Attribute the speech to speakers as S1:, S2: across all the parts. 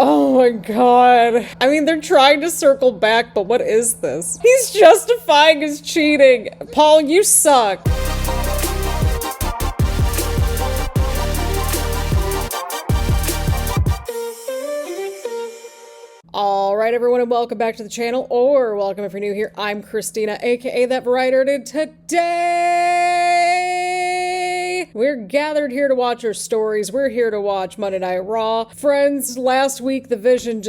S1: Oh my god. I mean, they're trying to circle back, but what is this? He's justifying his cheating. Paul, you suck. Alright everyone, and welcome back to the channel, or welcome if you're new here. I'm Christina, aka That Variety, and today we're gathered here to watch our stories. We're here to watch Monday Night Raw. Friends, last week the Vision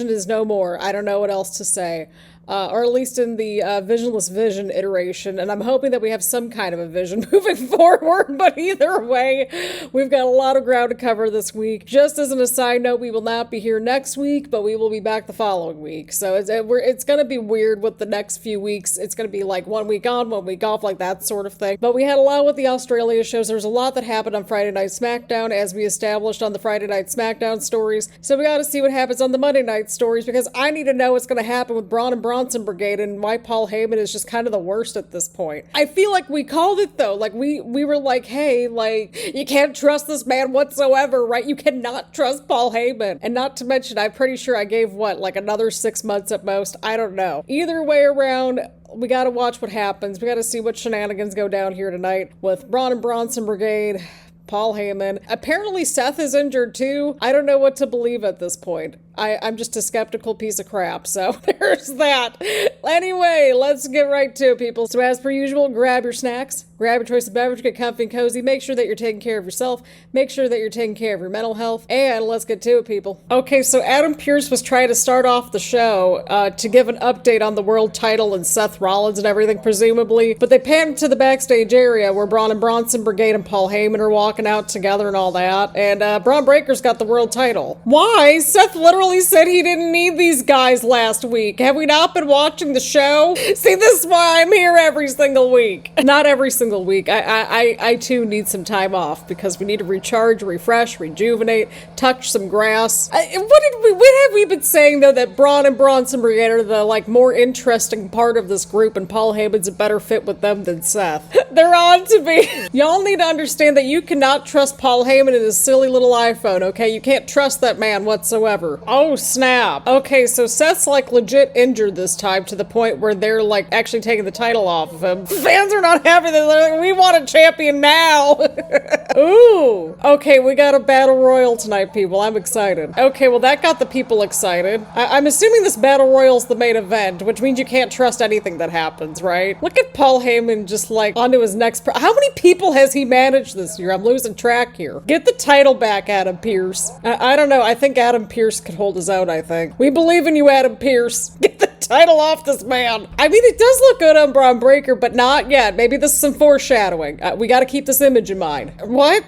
S1: is no more. I don't know what else to say. Or at least in the Visionless Vision iteration, and I'm hoping that we have some kind of a vision moving forward, but either way, we've got a lot of ground to cover this week. Just as an aside note, we will not be here next week, but we will be back the following week. So it's going to be weird with the next few weeks. It's going to be like 1 week on, 1 week off, like that sort of thing. But we had a lot with the Australia shows. There was a lot that happened on Friday Night SmackDown, as we established on the Friday Night SmackDown stories. So we got to see what happens on the Monday Night stories, because I need to know what's going to happen with Braun and Bronson Brigade and why Paul Heyman is just kind of the worst at this point. I feel like we called it though. Like we were like, hey, like you can't trust this man whatsoever, right? You cannot trust Paul Heyman. And not to mention, I'm pretty sure I gave what, like another 6 months at most. I don't know. Either way around, we gotta watch what happens. We gotta see what shenanigans go down here tonight with Braun and Bronson Brigade, Paul Heyman. Apparently Seth is injured too. I don't know what to believe at this point. I'm just a skeptical piece of crap, so there's that. Anyway, let's get right to it, people. So as per usual, grab your snacks, grab your choice of beverage, get comfy and cozy, make sure that you're taking care of yourself, make sure that you're taking care of your mental health, and let's get to it, people. Okay, so Adam Pearce was trying to start off the show to give an update on the world title and Seth Rollins and everything, presumably, but they panned to the backstage area where Braun and Bronson Brigade and Paul Heyman are walking out together and all that, and Braun Breaker's got the world title. Why? Seth literally said he didn't need these guys last week. Have we not been watching the show? See, this is why I'm here every single week. Not every single week. I too need some time off because we need to recharge, refresh, rejuvenate, touch some grass. What have we been saying though, that Braun and Bronson Brigade are the like more interesting part of this group, and Paul Heyman's a better fit with them than Seth? They're on to me. Y'all need to understand that you cannot trust Paul Heyman and his silly little iPhone, okay? You can't trust that man whatsoever. Oh, snap. Okay, so Seth's like legit injured this time to the point where they're like actually taking the title off of him. Fans are not happy. They're like, we want a champion now. Ooh. Okay, we got a battle royal tonight, people. I'm excited. Okay, well that got the people excited. I'm assuming this battle royal's the main event, which means you can't trust anything that happens, right? Look at Paul Heyman just like onto his next how many people has he managed this year? I'm losing track here. Get the title back, Adam Pearce. I don't know. I think Adam Pearce could hold his own, I think. We believe in you, Adam Pearce. Get the title off this man. I mean, it does look good on Braun Breaker, but not yet. Maybe this is some foreshadowing. We gotta keep this image in mind. What?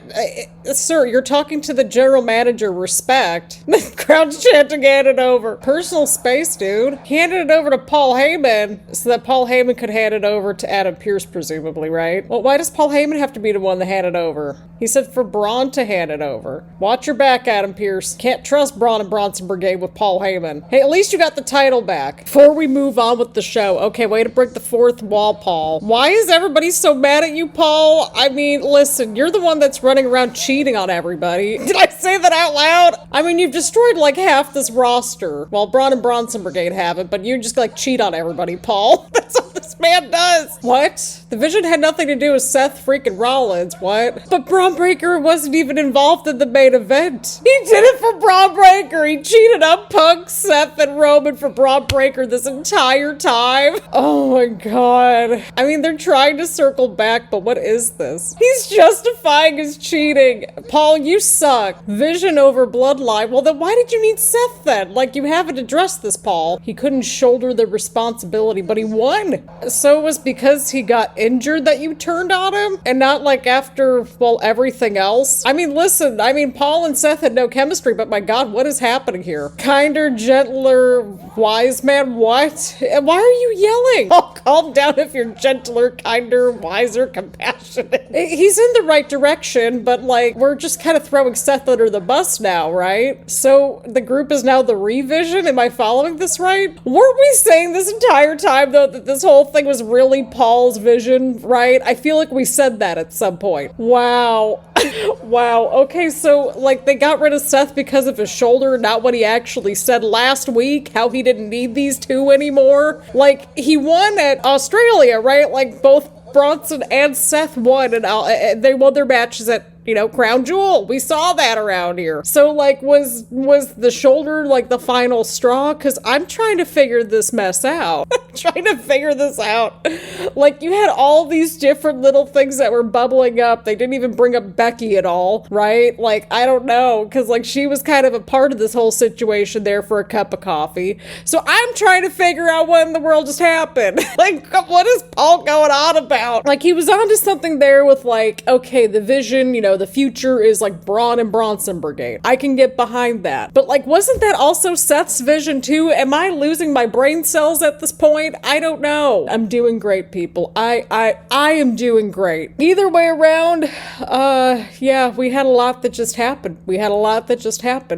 S1: Sir, you're talking to the general manager. Respect. The crowd's chanting, hand it over. Personal space, dude. He handed it over to Paul Heyman so that Paul Heyman could hand it over to Adam Pearce, presumably, right? Well, why does Paul Heyman have to be the one to hand it over? He said for Braun to hand it over. Watch your back, Adam Pearce. Can't trust Braun and Bronson Brigade with Paul Heyman. Hey, at least you got the title back. Before we move on with the show, okay, way to break the fourth wall, Paul. Why is everybody so mad at you, Paul? I mean, listen, you're the one that's running around cheating on everybody. Did I say that out loud? I mean, you've destroyed like half this roster. Well, Braun and Bronson Brigade haven't, but you just like cheat on everybody, Paul. That's what this man does. What? The Vision had nothing to do with Seth freaking Rollins. What? But Braun Breaker wasn't even involved in the main event. He did it for Braun Breaker. He cheated on Punk, Seth, and Roman for Braun Breaker this entire time. Oh my god. I mean, they're trying to circle back, but what is this? He's justifying his cheating. Paul, you suck. Vision over Bloodline. Well, then why did you need Seth then? Like, you haven't addressed this, Paul. He couldn't shoulder the responsibility, but he won. So it was because he got injured that you turned on him? And not like after, well, everything else? I mean, listen, Paul and Seth had no chemistry, but my god, what is happening here? Kinder, gentler, wise man, what? Why are you yelling? Oh, calm down if you're gentler, kinder, wiser, compassionate. He's in the right direction, but like, we're just kind of throwing Seth under the bus now, right? So the group is now the Revision? Am I following this right? Weren't we saying this entire time, though, that this whole thing was really Paul's vision, right? I feel like we said that at some point. Wow. Wow. Okay, so, like, they got rid of Seth because of his shoulder, not what he actually said last week, how he didn't need these two anymore. Like, he won at Australia, right? Like, both Bronson and Seth won, and they won their matches at, Crown Jewel. We saw that around here. So, like, was the shoulder, like, the final straw? Because I'm trying to figure this mess out. Trying to figure this out. Like, you had all these different little things that were bubbling up. They didn't even bring up Becky at all, right? Like, I don't know, because, like, she was kind of a part of this whole situation there for a cup of coffee. So I'm trying to figure out what in the world just happened. Like, what is Paul going on about? Like, he was onto something there with, like, okay, the vision, the future is, like, Braun and Bronson Brigade. I can get behind that. But, like, wasn't that also Seth's vision, too? Am I losing my brain cells at this point? I don't know. I'm doing great, people. I am doing great. Either way around, yeah, we had a lot that just happened.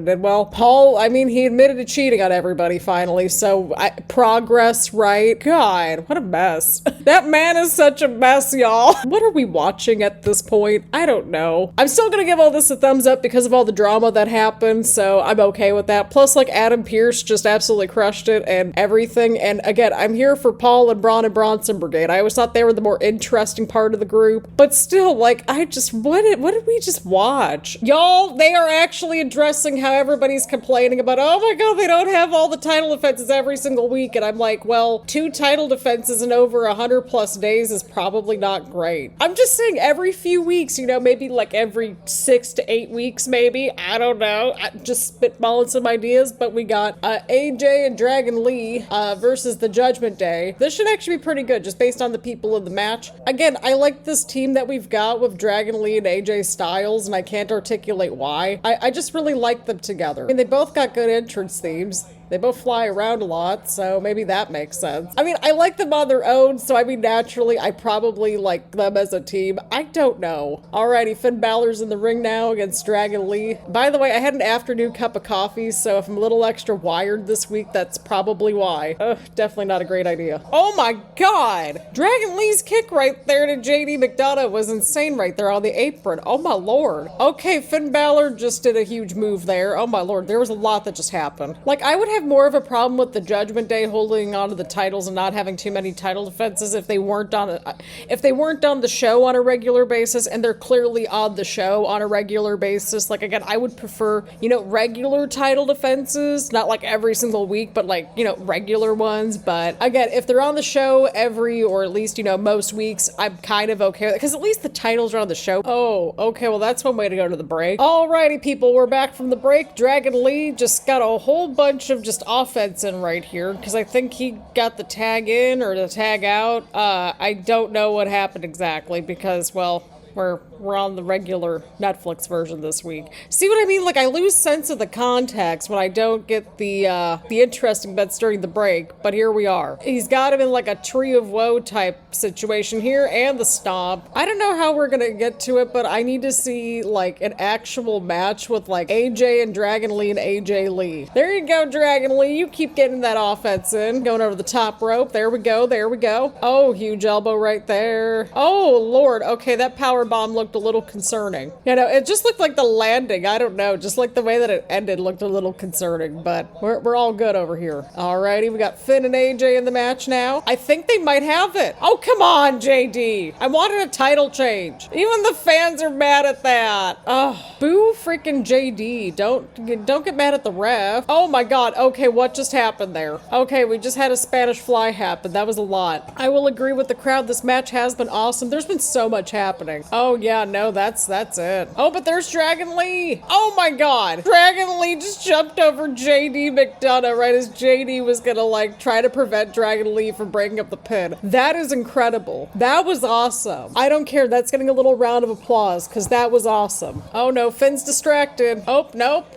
S1: And, well, Paul, I mean, he admitted to cheating on everybody finally, so progress, right? God, what a mess. That man is such a mess, y'all. What are we watching at this point? I don't know. I'm still gonna give all this a thumbs up because of all the drama that happened, so I'm okay with that. Plus, like, Adam Pearce just absolutely crushed it and everything, and again, I'm here for Paul and Braun and Bronson Brigade. I always thought they were the more interesting part of the group, but still, like, what did we just watch? Y'all, they are actually addressing how everybody's complaining about, oh my god, they don't have all the title defenses every single week, and I'm like, well, 2 title defenses in over 100+ days is probably not great. I'm just saying every few weeks, maybe like every 6 to 8 weeks, maybe. I don't know. I'm just spitballing some ideas, but we got AJ and Dragon Lee versus the Judgment Day. This should actually be pretty good, just based on the people in the match. Again, I like this team that we've got with Dragon Lee and AJ Styles, and I can't articulate why. I just really like them together. I mean, they both got good entrance themes. They both fly around a lot, so maybe that makes sense. I mean, I like them on their own, so I mean, naturally, I probably like them as a team. I don't know. Alrighty, Finn Balor's in the ring now against Dragon Lee. By the way, I had an afternoon cup of coffee, so if I'm a little extra wired this week, that's probably why. Ugh, definitely not a great idea. Oh my god! Dragon Lee's kick right there to JD McDonough was insane right there on the apron. Oh my lord. Okay, Finn Balor just did a huge move there. Oh my lord, there was a lot that just happened. Like, I would have more of a problem with the Judgment Day holding onto the titles and not having too many title defenses if they weren't on the show on a regular basis, and they're clearly on the show on a regular basis. Like, again, I would prefer, regular title defenses, not like every single week, but like, regular ones. But again, if they're on the show every, or at least, most weeks, I'm kind of okay with it, because at least the titles are on the show. Oh, okay, well, that's one way to go to the break. Alrighty, people, we're back from the break. Dragon Lee just got a whole bunch of just offense in right here, because I think he got the tag in or the tag out. I don't know what happened exactly, because, well, we're on the regular Netflix version this week. See what I mean? Like, I lose sense of the context when I don't get the interesting bits during the break, but here we are. He's got him in like a tree of woe type situation here, and the stomp. I don't know how we're gonna get to it, but I need to see like an actual match with like AJ and Dragon Lee and AJ Lee. There you go, Dragon Lee. You keep getting that offense in. Going over the top rope. There we go. There we go. Oh, huge elbow right there. Oh, Lord. Okay, that power bomb looked a little concerning. It just looked like the landing. I don't know. Just like the way that it ended looked a little concerning, but we're all good over here. Alrighty, we got Finn and AJ in the match now. I think they might have it. Oh, come on, JD. I wanted a title change. Even the fans are mad at that. Oh, boo freaking JD. Don't get mad at the ref. Oh my god. Okay, what just happened there? Okay, we just had a Spanish fly happen. That was a lot. I will agree with the crowd. This match has been awesome. There's been so much happening. Oh yeah, no, that's it. Oh, but there's Dragon Lee. Oh my god. Dragon Lee just jumped over JD McDonough right as JD was gonna like try to prevent Dragon Lee from breaking up the pin. That is incredible. That was awesome. I don't care. That's getting a little round of applause because that was awesome. Oh no, Finn's distracted. Oh, nope.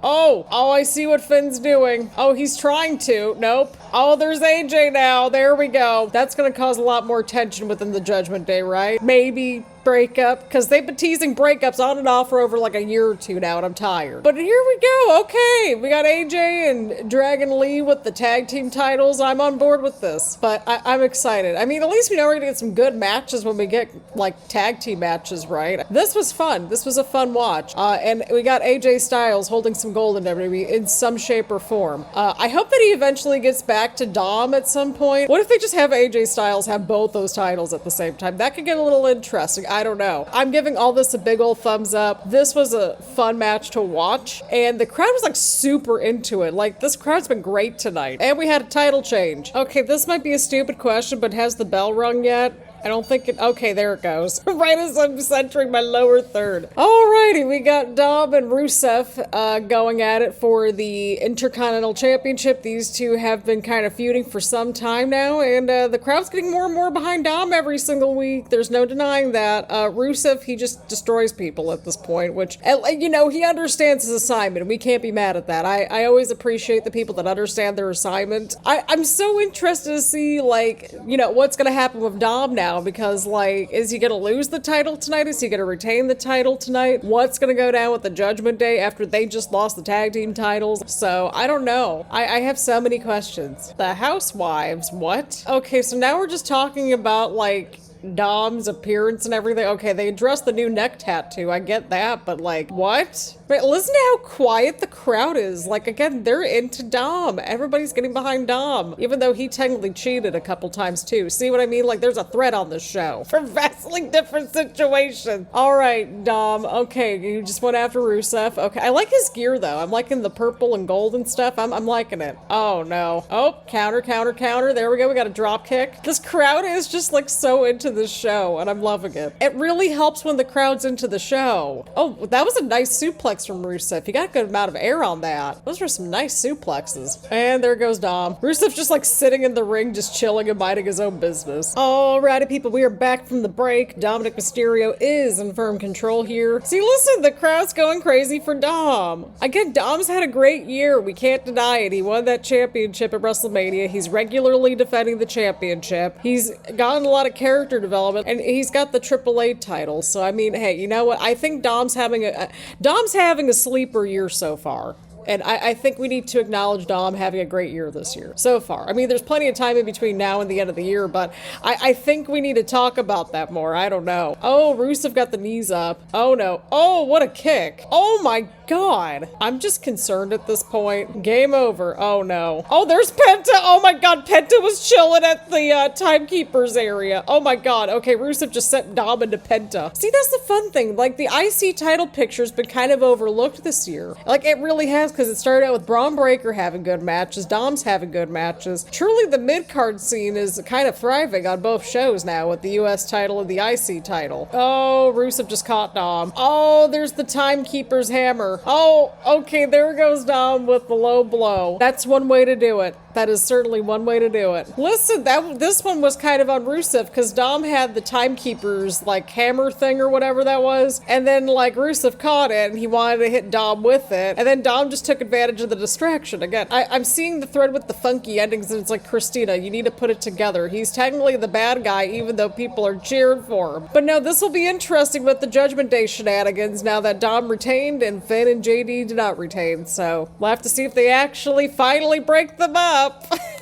S1: Oh, I see what Finn's doing. Oh, he's trying to. Nope. Oh, there's AJ now. There we go. That's gonna cause a lot more tension within the Judgment Day, right? Maybe. breakup, because they've been teasing breakups on and off for over like a year or two now, and I'm tired. But here we go. Okay, we got AJ and Dragon Lee with the tag team titles. I'm on board with this, but I'm excited. I mean, at least we know we're gonna get some good matches when we get like tag team matches, right? This was fun. This was a fun watch. And we got AJ Styles holding some gold in WWE in some shape or form. I hope that he eventually gets back to Dom at some point. What if they just have AJ Styles have both those titles at the same time? That could get a little interesting. I don't know. I'm giving all this a big old thumbs up. This was a fun match to watch, and the crowd was like super into it. Like, this crowd's been great tonight. And we had a title change. Okay, this might be a stupid question, but has the bell rung yet? I don't think it... Okay, there it goes. Right as I'm centering my lower third. Alrighty, we got Dom and Rusev going at it for the Intercontinental Championship. These two have been kind of feuding for some time now, and the crowd's getting more and more behind Dom every single week. There's no denying that. Rusev, he just destroys people at this point, which, you know, he understands his assignment, and we can't be mad at that. I always appreciate the people that understand their assignment. I'm so interested to see, like, you know, what's going to happen with Dom now. Because, like, is he gonna lose the title tonight? Is he gonna retain the title tonight? What's gonna go down with the Judgment Day after they just lost the tag team titles? So, I don't know. I have so many questions. The Housewives, what? Okay, so now we're just talking about, like, Dom's appearance and everything. Okay, they addressed the new neck tattoo. I get that, but like, what? Wait, listen to how quiet the crowd is. Like, again, they're into Dom. Everybody's getting behind Dom, even though he technically cheated a couple times too. See what I mean? Like, there's a thread on this show for vastly different situations. All right, Dom. Okay, you just went after Rusev. Okay, I like his gear though. I'm liking the purple and gold and stuff. I'm liking it. Oh no. Oh, counter, counter, counter. There we go. We got a drop kick. This crowd is just like so into this show, and I'm loving it. It really helps when the crowd's into the show. Oh, that was a nice suplex from Rusev. He got a good amount of air on that. Those were some nice suplexes. And there goes Dom. Rusev's just like sitting in the ring, just chilling and minding his own business. Alrighty, people, we are back from the break. Dominik Mysterio is in firm control here. See, listen, the crowd's going crazy for Dom. Again, Dom's had a great year. We can't deny it. He won that championship at WrestleMania. He's regularly defending the championship. He's gotten a lot of character development, and he's got the AAA title. So, I mean, hey, you know what? I think Dom's having a sleeper year so far. And I think we need to acknowledge Dom having a great year this year, so far. I mean, there's plenty of time in between now and the end of the year, but I think we need to talk about that more. I don't know. Oh, Rusev got the knees up. Oh, no. Oh, what a kick. Oh, my God. I'm just concerned at this point. Game over. Oh, no. Oh, there's Penta. Oh, my God. Penta was chilling at the timekeeper's area. Oh, my God. Okay, Rusev just sent Dom into Penta. See, that's the fun thing. Like, the IC title picture's been kind of overlooked this year. Like, it really has, because it started out with Braun Breaker having good matches, Dom's having good matches. Truly, the mid-card scene is kind of thriving on both shows now with the US title and the IC title. Oh, Rusev just caught Dom. Oh, there's the timekeeper's hammer. Oh, okay, there goes Dom with the low blow. That's one way to do it. That is certainly one way to do it. Listen, this one was kind of on Rusev, because Dom had the timekeeper's, like, hammer thing or whatever that was, and then, like, Rusev caught it, and he wanted to hit Dom with it, and then Dom just took advantage of the distraction. Again, I'm seeing the thread with the funky endings, and it's like, Christina, you need to put it together. He's technically the bad guy, even though people are cheering for him. But no, this will be interesting with the Judgment Day shenanigans now that Dom retained and Finn and JD did not retain, so we'll have to see if they actually finally break them up.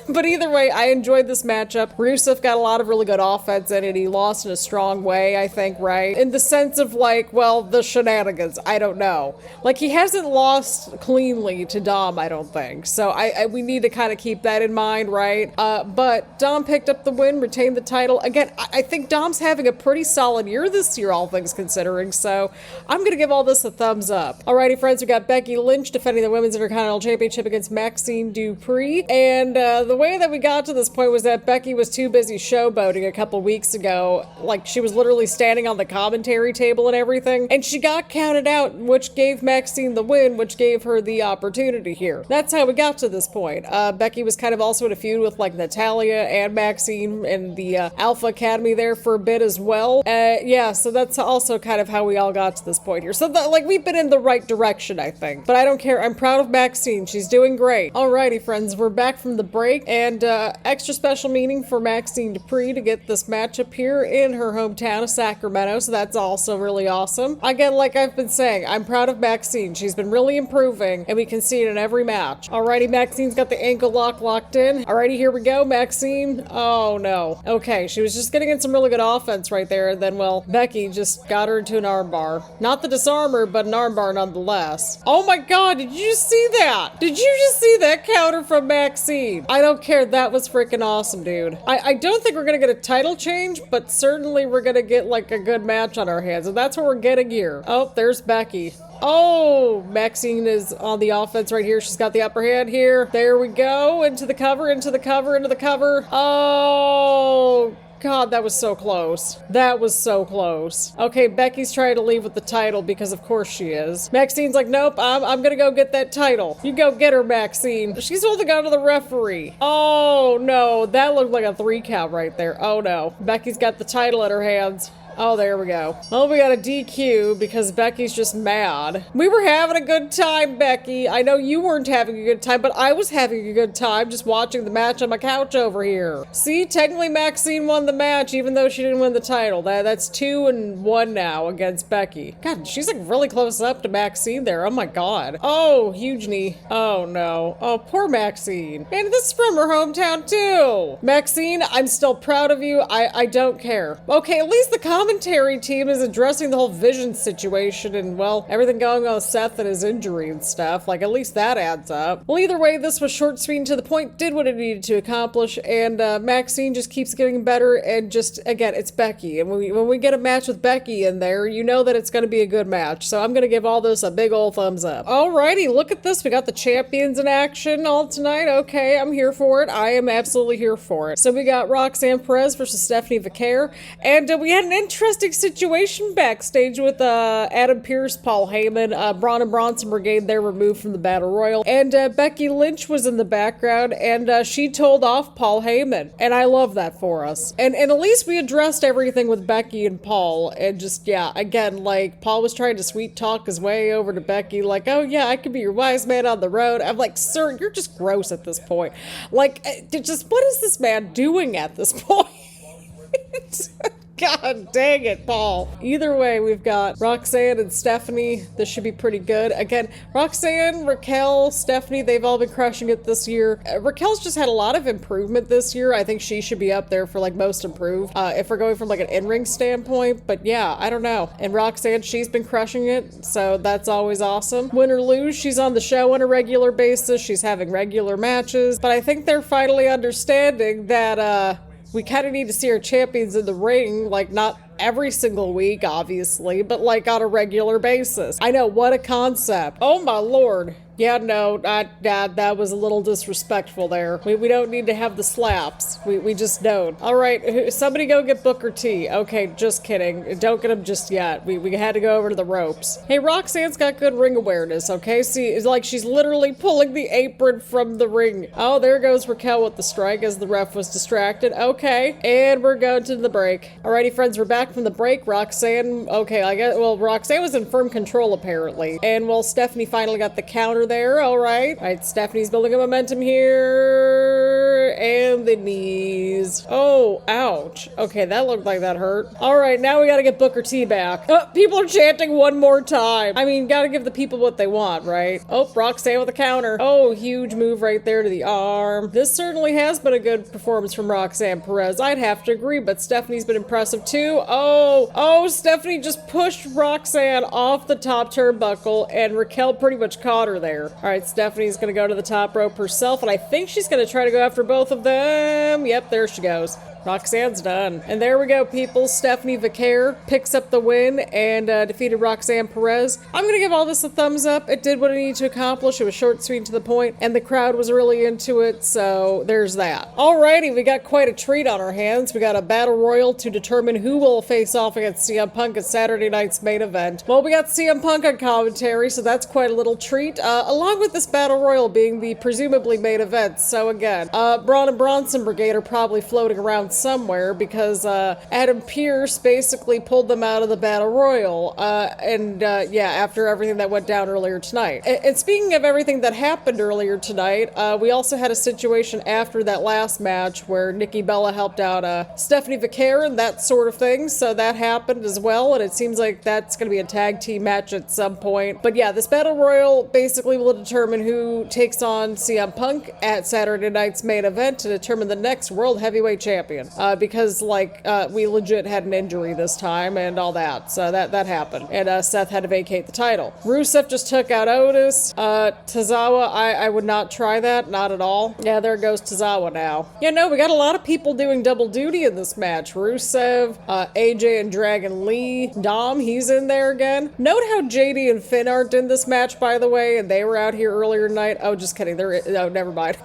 S1: But either way, I enjoyed this matchup. Rusev got a lot of really good offense in it. He lost in a strong way, I think, right? In the sense of, like, well, the shenanigans. I don't know. Like, he hasn't lost cleanly to Dom, I don't think. So we need to kind of keep that in mind, right? But Dom picked up the win, retained the title. Again, I think Dom's having a pretty solid year this year, all things considering. So I'm going to give all this a thumbs up. Alrighty, friends, we got Becky Lynch defending the Women's Intercontinental Championship against Maxxine Dupri. And the way that we got to this point was that Becky was too busy showboating a couple weeks ago. Like, she was literally standing on the commentary table and everything. And she got counted out, which gave Maxxine the win, which gave her the opportunity here. That's how we got to this point. Becky was kind of also in a feud with, like, Natalya and Maxxine and the Alpha Academy there for a bit as well. Yeah, so that's also kind of how we all got to this point here. So, like, we've been in the right direction, I think. But I don't care. I'm proud of Maxxine. She's doing great. Alrighty, friends, we're back from the break. And extra special meaning for Maxxine Dupri to get this matchup here in her hometown of Sacramento, so that's also really awesome. Again, like I've been saying, I'm proud of Maxxine. She's been really improving, and we can see it in every match. Alrighty, Maxxine's got the ankle lock locked in. Alrighty, here we go, Maxxine. Oh no. Okay, she was just getting in some really good offense right there, and then, well, Becky just got her into an armbar. Not the disarmer, but an armbar nonetheless. Oh my god, did you see that? Did you just see that counter from Maxxine? I don't care, that was freaking awesome, dude. I don't think we're gonna get a title change, but certainly we're gonna get like a good match on our hands, and that's what we're getting here. Oh, there's Becky. Oh, Maxxine is on the offense right here. She's got the upper hand here. There we go. Into the cover, into the cover, into the cover. Oh, God, that was so close. That was so close. Okay, Becky's trying to leave with the title because of course she is. Maxine's like, nope, I'm gonna go get that title. You go get her, Maxxine. She's holding on to the referee. Oh, no, that looked like a 3 count right there. Oh, no. Becky's got the title in her hands. Oh, there we go. Well, we got a DQ because Becky's just mad. We were having a good time, Becky. I know you weren't having a good time, but I was having a good time just watching the match on my couch over here. See, technically Maxxine won the match even though she didn't win the title. That's 2-1 now against Becky. God, she's like really close up to Maxxine there. Oh my God. Oh, huge knee. Oh no. Oh, poor Maxxine. And this is from her hometown too. Maxxine, I'm still proud of you. I don't care. Okay, at least the commentary team is addressing the whole Vision situation and, well, everything going on with Seth and his injury and stuff. Like, at least that adds up. Well, either way, this was short, sweet, and to the point, did what it needed to accomplish, and Maxxine just keeps getting better, and just, again, it's Becky. And when we get a match with Becky in there, you know that it's going to be a good match. So I'm going to give all this a big old thumbs up. Alrighty, look at this. We got the champions in action all tonight. Okay, I'm here for it. I am absolutely here for it. So we got Roxanne Perez versus Stephanie Vaquer, and we had an interesting situation backstage with Adam Pearce, Paul Heyman, Braun and Bronson Brigade there removed from the Battle Royal, and Becky Lynch was in the background, and she told off Paul Heyman, and I love that for us. And at least we addressed everything with Becky and Paul, and just, yeah, again, like, Paul was trying to sweet talk his way over to Becky, like, oh yeah, I could be your wise man on the road. I'm like, sir, you're just gross at this point. Like, just, what is this man doing at this point? God dang it, Paul. Either way, we've got Roxanne and Stephanie. This should be pretty good. Again, Roxanne, Raquel, Stephanie, they've all been crushing it this year. Raquel's just had a lot of improvement this year. I think she should be up there for like most improved, if we're going from like an in-ring standpoint. But yeah, I don't know. And Roxanne, she's been crushing it, so that's always awesome. Win or lose, she's on the show on a regular basis. She's having regular matches. But I think they're finally understanding that, we kind of need to see our champions in the ring, like not every single week, obviously, but like on a regular basis. I know, what a concept. Oh my Lord. Yeah, no, that was a little disrespectful there. We don't need to have the slaps. We just don't. All right, somebody go get Booker T. Okay, just kidding. Don't get him just yet. We had to go over to the ropes. Hey, Roxanne's got good ring awareness, okay? See, it's like she's literally pulling the apron from the ring. Oh, there goes Raquel with the strike as the ref was distracted. Okay, and we're going to the break. Alrighty, friends, we're back from the break. Roxanne, okay, I guess, well, Roxanne was in firm control apparently. And, well, Stephanie finally got the counter there. All right, Stephanie's building a momentum here, and the knees. Oh, ouch. Okay, that looked like that hurt. All right, now we gotta get Booker T back. People are chanting one more time. I mean, gotta give the people what they want, right? Oh, Roxanne with a counter. Oh, huge move right there to the arm. This certainly has been a good performance from Roxanne Perez. I'd have to agree, but Stephanie's been impressive too. Oh, Stephanie just pushed Roxanne off the top turnbuckle, and Raquel pretty much caught her there. All right, Stephanie's gonna go to the top rope herself, and I think she's gonna try to go after both of them. Yep, there she goes. Roxanne's done. And there we go, people. Stephanie Vaquer picks up the win and defeated Roxanne Perez. I'm going to give all this a thumbs up. It did what it needed to accomplish. It was short, sweet, and to the point, and the crowd was really into it, so there's that. Alrighty, we got quite a treat on our hands. We got a battle royal to determine who will face off against CM Punk at Saturday night's main event. Well, we got CM Punk on commentary, so that's quite a little treat, along with this battle royal being the presumably main event. So again, Braun and Bronson Brigade are probably floating around somewhere because Adam Pearce basically pulled them out of the Battle Royal. Yeah, after everything that went down earlier tonight. And speaking of everything that happened earlier tonight, we also had a situation after that last match where Nikki Bella helped out Stephanie Vaquer and that sort of thing. So that happened as well, and it seems like that's going to be a tag team match at some point. But yeah, this Battle Royal basically will determine who takes on CM Punk at Saturday night's main event to determine the next World Heavyweight Champion. Because, we legit had an injury this time and all that. So that happened. And Seth had to vacate the title. Rusev just took out Otis. Tozawa, I would not try that. Not at all. Yeah, there goes Tozawa now. Yeah, no, we got a lot of people doing double duty in this match. Rusev, AJ and Dragon Lee. Dom, he's in there again. Note how JD and Finn aren't in this match, by the way, and they were out here earlier tonight. Oh, just kidding. Oh, never mind.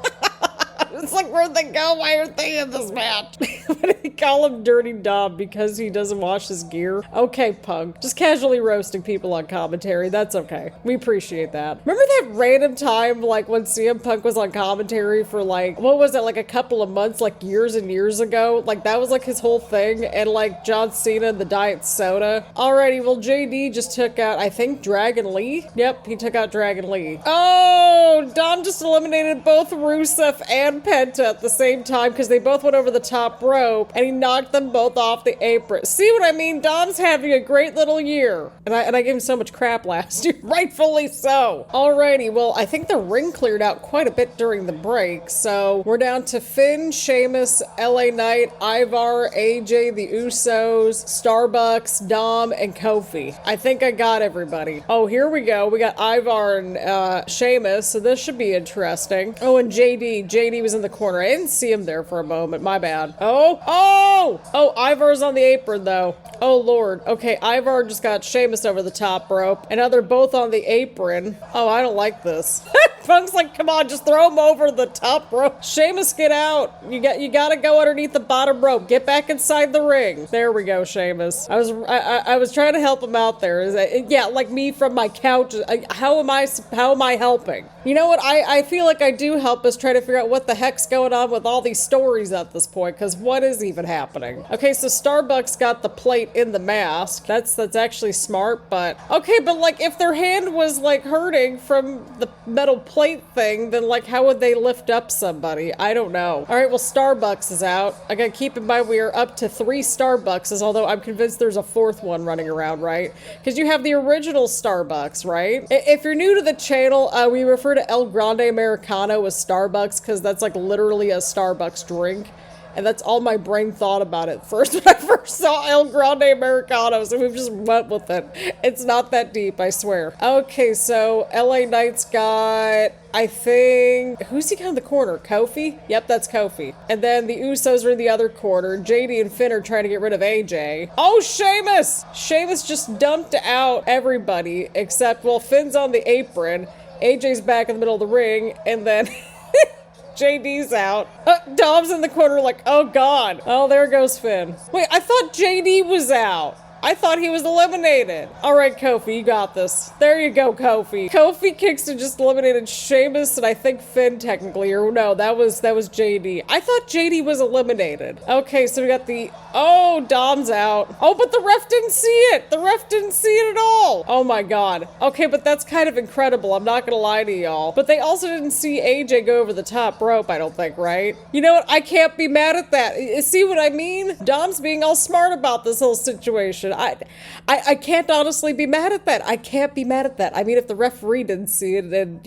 S1: It's like, where'd they go? Why aren't they in this match? Why do they call him Dirty Dom? Because he doesn't wash his gear? Okay, Punk. Just casually roasting people on commentary. That's okay. We appreciate that. Remember that random time, when CM Punk was on commentary for, what was it, a couple of months, years and years ago? That was, his whole thing. And, John Cena and the Diet Soda. Alrighty, well, JD just took out, I think, Dragon Lee? Yep, he took out Dragon Lee. Oh, Dom just eliminated both Rusev and Penta at the same time because they both went over the top rope and he knocked them both off the apron. See what I mean? Dom's having a great little year. And I gave him so much crap last year. Rightfully so. Alrighty, well, I think the ring cleared out quite a bit during the break. So we're down to Finn, Sheamus, LA Knight, Ivar, AJ, the Usos, Starbucks, Dom, and Kofi. I think I got everybody. Oh, here we go. We got Ivar and Sheamus, so this should be interesting. Oh, and JD was in the corner. I didn't see him there for a moment. My bad. Oh, Ivar's on the apron, though. Oh, Lord. Okay, Ivar just got Sheamus over the top rope, and now they're both on the apron. Oh, I don't like this. Punk's like, come on, just throw him over the top rope. Sheamus, get out. You gotta go underneath the bottom rope. Get back inside the ring. There we go, Sheamus. I was trying to help him out there. Yeah, like me from my couch. How am I helping? You know what? I feel like I do help us try to figure out what the heck's going on with all these stories at this point, because what is even happening? Okay, so Starbucks got the plate in the mask. That's actually smart, but okay, but if their hand was hurting from the metal plate thing, then how would they lift up somebody? I don't know. All right, well, Starbucks is out. I gotta keep in mind we are up to 3 Starbuckses, although I'm convinced there's a 4th one running around, right? Because you have the original Starbucks, right? If you're new to the channel, we refer to El Grande Americano as Starbucks because that's literally a Starbucks drink. And that's all my brain thought about it first when I first saw El Grande Americano, so we've just went with it. It's not that deep, I swear. Okay, so LA Knight's got, I think, who's he got in the corner? Kofi? Yep, that's Kofi. And then the Usos are in the other corner. JD and Finn are trying to get rid of AJ. Oh, Sheamus! Sheamus just dumped out everybody except, well, Finn's on the apron. AJ's back in the middle of the ring, and then JD's out. Dom's in the corner oh God. Oh, there goes Finn. Wait, I thought JD was out. I thought he was eliminated. All right, Kofi, you got this. There you go, Kofi. Kofi Kingston just eliminated Sheamus and I think Finn technically, or no, that was JD. I thought JD was eliminated. Okay, so we got oh, Dom's out. Oh, but the ref didn't see it. The ref didn't see it at all. Oh my God. Okay, but that's kind of incredible. I'm not gonna lie to y'all. But they also didn't see AJ go over the top rope, I don't think, right? You know what? I can't be mad at that. See what I mean? Dom's being all smart about this whole situation. I can't honestly be mad at that. I can't be mad at that. I mean, if the referee didn't see it, then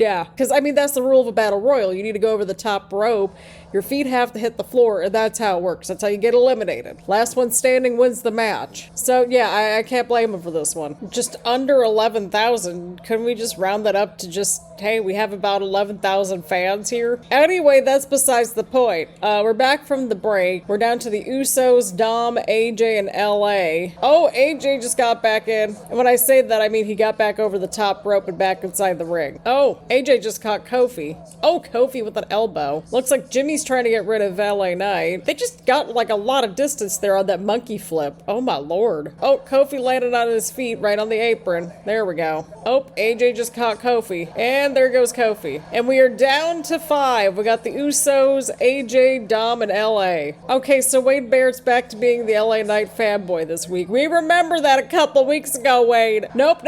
S1: yeah. Because, I mean, that's the rule of a battle royal. You need to go over the top rope. Your feet have to hit the floor, and that's how it works. That's how you get eliminated. Last one standing wins the match. So, yeah, I can't blame him for this one. Just under 11,000. Couldn't we just round that up to just, hey, we have about 11,000 fans here? Anyway, that's besides the point. We're back from the break. We're down to the Usos, Dom, AJ, and LA. Oh, AJ just got back in. And when I say that, I mean he got back over the top rope and back inside the ring. Oh, AJ just caught Kofi. Oh, Kofi with an elbow. Looks like Jimmy's trying to get rid of LA Knight. They just got a lot of distance there on that monkey flip. Oh my Lord. Oh, Kofi landed on his feet right on the apron. There we go. Oh, AJ just caught Kofi. And And there goes Kofi. And we are down to 5. We got the Usos, AJ, Dom, and LA. Okay, so Wade Barrett's back to being the LA Knight fanboy this week. We remember that a couple weeks ago, Wade. Nope.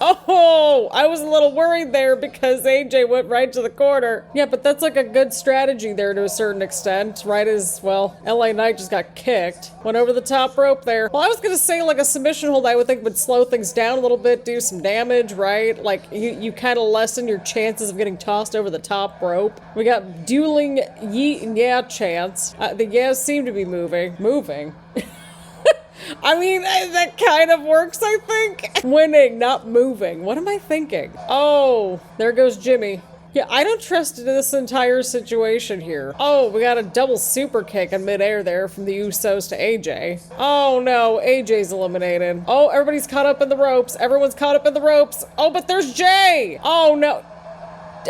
S1: Oh, I was a little worried there because AJ went right to the corner. Yeah, but that's like a good strategy there to a certain extent, right? As, well, LA Knight just got kicked. Went over the top rope there. Well, I was gonna say like a submission hold I would think would slow things down a little bit, do some damage, right? Like you kind of lessen your chances of getting tossed over the top rope. We got dueling yeet and yeah chants. The yeahs seem to be moving. I mean, that kind of works, I think. Winning, not moving. What am I thinking? Oh, there goes Jimmy. Yeah, I don't trust this entire situation here. Oh, we got a double super kick in midair there from the Usos to AJ. Oh no, AJ's eliminated. Oh, everybody's caught up in the ropes. Everyone's caught up in the ropes. Oh, but there's Jay. Oh no.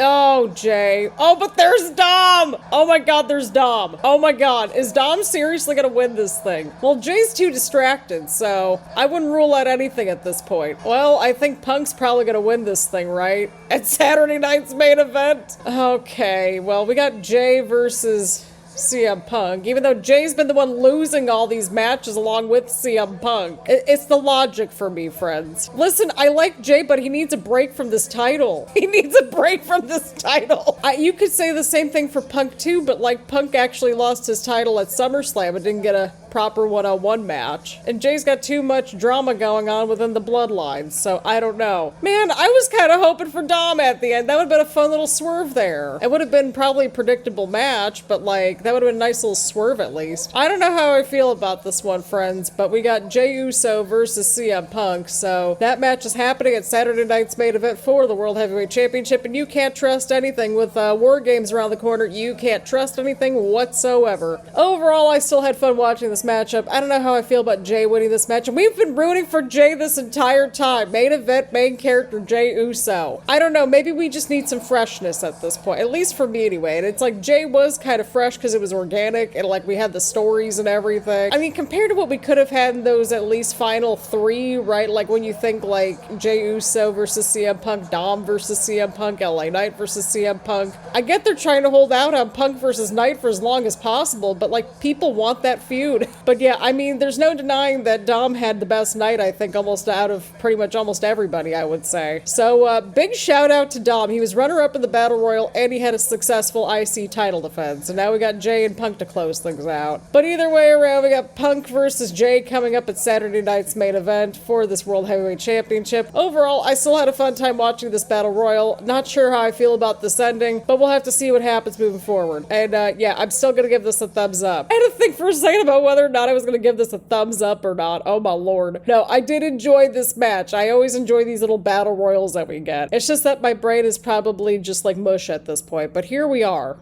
S1: Oh, Jay. Oh, but there's Dom! Oh my god, there's Dom. Oh my god, is Dom seriously gonna win this thing? Well, Jay's too distracted, so I wouldn't rule out anything at this point. Well, I think Punk's probably gonna win this thing, right? At Saturday night's main event? Okay, well, we got Jay versus CM Punk, even though Jay's been the one losing all these matches along with CM Punk. It's the logic for me, friends. Listen, I like Jay, but he needs a break from this title. He needs a break from this title. You could say the same thing for Punk too, but like Punk actually lost his title at SummerSlam and didn't get a proper one-on-one match. And Jay's got too much drama going on within the bloodlines, so I don't know. Man, I was kind of hoping for Dom at the end. That would have been a fun little swerve there. It would have been probably a predictable match, but like, that would have been a nice little swerve at least. I don't know how I feel about this one, friends, but we got Jey Uso versus CM Punk, so that match is happening at Saturday night's main event for the World Heavyweight Championship, and you can't trust anything with War Games around the corner. You can't trust anything whatsoever. Overall, I still had fun watching this matchup. I don't know how I feel about Jay winning this match, and we've been rooting for Jay this entire time. Main event, main character, Jey Uso. I don't know, maybe we just need some freshness at this point, at least for me anyway. And it's like Jay was kind of fresh because it was organic and like we had the stories and everything. I mean, compared to what we could have had in those at least final 3, right? Like when you think like Jey Uso versus CM Punk, Dom versus CM Punk, LA Knight versus CM Punk. I get they're trying to hold out on Punk versus Knight for as long as possible, but like people want that feud. But yeah, I mean, there's no denying that Dom had the best night, I think, almost out of pretty much almost everybody, I would say. So, big shout out to Dom. He was runner-up in the Battle Royal, and he had a successful IC title defense. And now we got Jay and Punk to close things out. But either way around, we got Punk versus Jay coming up at Saturday night's main event for this World Heavyweight Championship. Overall, I still had a fun time watching this Battle Royal. Not sure how I feel about this ending, but we'll have to see what happens moving forward. And, yeah, I'm still gonna give this a thumbs up. I had to think for a second about whether or not I was gonna give this a thumbs up or not. Oh my lord. No, I did enjoy this match. I always enjoy these little battle royals that we get. It's just that my brain is probably just like mush at this point, but here we are.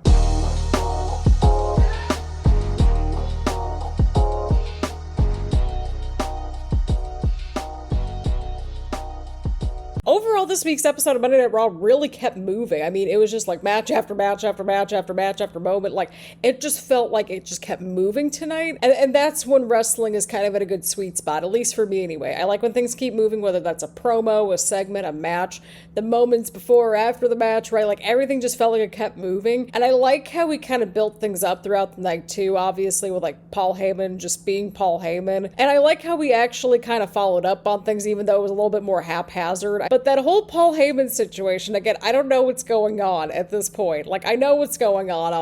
S1: Overall, this week's episode of Monday Night Raw really kept moving. I mean, it was just like match after match after match after match after moment. Like, it just felt like it just kept moving tonight. And that's when wrestling is kind of at a good sweet spot, at least for me anyway. I like when things keep moving, whether that's a promo, a segment, a match, the moments before or after the match, right? Like, everything just felt like it kept moving. And I like how we kind of built things up throughout the night, too, obviously, with like Paul Heyman just being Paul Heyman. And I like how we actually kind of followed up on things, even though it was a little bit more haphazard. But that whole Paul Heyman situation, again, I don't know what's going on at this point. Like, I know what's going on,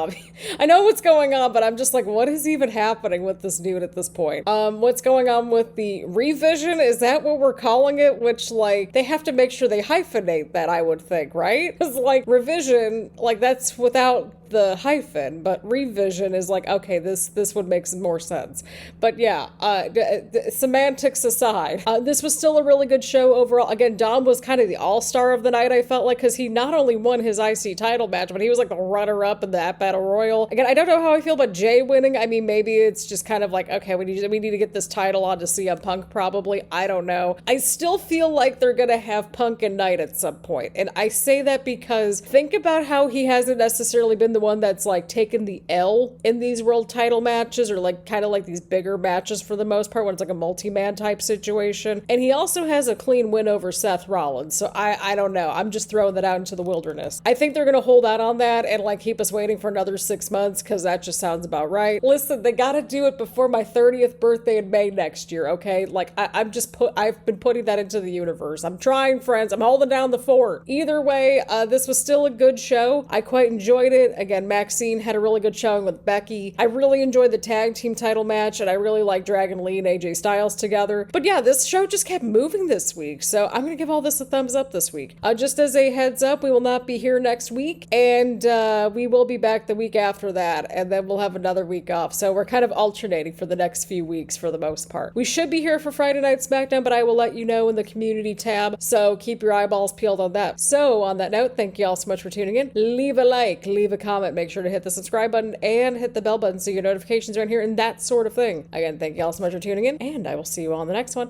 S1: I know what's going on, but I'm just like, what is even happening with this dude at this point? What's going on with the revision? Is that what we're calling it? Which, like, they have to make sure they hyphenate that, I would think, right? Because, like, revision, like, that's without the hyphen, but revision is like, okay, this would make some more sense. But yeah, semantics aside, this was still a really good show overall. Again, Dom was kind of the all-star of the night, I felt like, because he not only won his IC title match, but he was like the runner-up in that Battle Royal. Again, I don't know how I feel about Jay winning. I mean, maybe it's just kind of like, okay, we need to get this title on to CM Punk, probably. I don't know. I still feel like they're gonna have Punk and Knight at some point, and I say that because think about how he hasn't necessarily been the one that's like taken the L in these world title matches, or like kind of like these bigger matches for the most part when it's like a multi-man type situation. And he also has a clean win over Seth Rollins. So I don't know. I'm just throwing that out into the wilderness. I think they're going to hold out on that and like keep us waiting for another 6 months because that just sounds about right. Listen, they got to do it before my 30th birthday in May next year, okay? Like I've been putting that into the universe. I'm trying, friends. I'm holding down the fort. Either way, this was still a good show. I quite enjoyed it. Again, Maxxine had a really good showing with Becky. I really enjoyed the tag team title match, and I really like Dragon Lee and AJ Styles together. But yeah, this show just kept moving this week, so I'm gonna give all this a thumbs up this week. Just as a heads up, we will not be here next week, and we will be back the week after that, and then we'll have another week off. So we're kind of alternating for the next few weeks for the most part. We should be here for Friday Night SmackDown, but I will let you know in the community tab, so keep your eyeballs peeled on that. So on that note, thank you all so much for tuning in. Leave a like, leave a comment, make sure to hit the subscribe button and hit the bell button so your notifications are in here and that sort of thing. Again, thank you all so much for tuning in, and I will see you on the next one.